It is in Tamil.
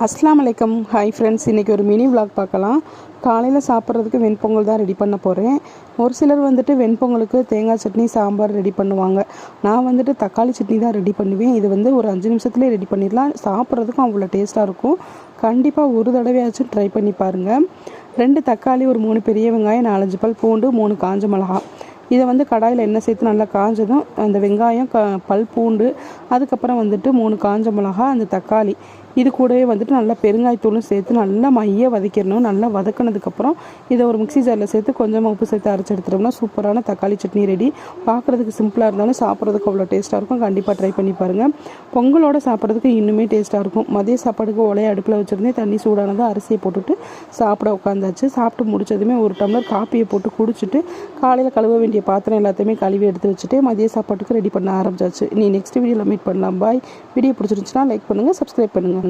அஸ்ஸலாமு அலைக்கும். ஹாய் ஃப்ரெண்ட்ஸ், இன்றைக்கி ஒரு மினி விலாக் பார்க்கலாம். காலையில் சாப்பிட்றதுக்கு வெண்பொங்கல் தான் ரெடி பண்ண போகிறேன். ஒரு சிலர் வந்துட்டு வெண்பொங்கலுக்கு தேங்காய் சட்னி சாம்பார் ரெடி பண்ணுவாங்க. நான் வந்துட்டு தக்காளி சட்னி தான் ரெடி பண்ணுவேன். இது வந்து ஒரு 5 நிமிஷத்துலேயே ரெடி பண்ணிடலாம். சாப்பிட்றதுக்கும் அவ்வளோ டேஸ்ட்டாக இருக்கும். கண்டிப்பாக ஒரு தடவையாச்சும் ட்ரை பண்ணி பாருங்கள். 2 தக்காளி, ஒரு 3 பெரிய வெங்காயம், 4-5 பல் பூண்டு, 3 காஞ்ச மிளகா. இதை வந்து கடாயில் எண்ணெய் சேர்த்து நல்லா காஞ்சதும் அந்த வெங்காயம், பல் பூண்டு, அதுக்கப்புறம் வந்துட்டு 3 காஞ்ச மிளகா, அந்த தக்காளி, இது கூடவே வந்துட்டு நல்லா பெருங்காயத்தூளும் சேர்த்து நல்லா மைய வதக்கிடணும். நல்லா வதக்கினதுக்கப்புறம் இதை ஒரு மிக்ஸி ஜாரில் சேர்த்து கொஞ்சமாக உப்பு சேர்த்து அரைச்சி எடுத்துட்டோம்னா சூப்பரான தக்காளி சட்னி ரெடி. பார்க்குறதுக்கு சிம்பிளாக இருந்தாலும் சாப்பிட்றதுக்கு அவ்வளோ டேஸ்ட்டாக இருக்கும். கண்டிப்பாக ட்ரை பண்ணி பாருங்கள். பொங்கலோடு சாப்பிட்றதுக்கு இன்னுமே டேஸ்ட்டாக இருக்கும். மதிய சாப்பாடுக்கு ஒலையை அடுப்பில் வச்சுருந்தேன். தண்ணி சூடானதாக அரிசியை போட்டுட்டு சாப்பிட உட்காந்தாச்சு. சாப்பிட்டு முடிச்சதுமே ஒரு டம்ளர் காப்பியை போட்டு குடிச்சிட்டு காலையில் கழுவ வேண்டிய பாத்திரம் எல்லாத்தையுமே கழுவி எடுத்து வச்சுட்டு மதிய சாப்பாட்டுக்கு ரெடி பண்ண ஆரம்பிச்சாச்சு. நீ நெக்ஸ்ட் வீடியோவில் மீட் பண்ணலாம். பாய். வீடியோ பிடிச்சிருந்துச்சுன்னா லைக் பண்ணுங்கள், சப்ஸ்கிரைப் பண்ணுங்கள்.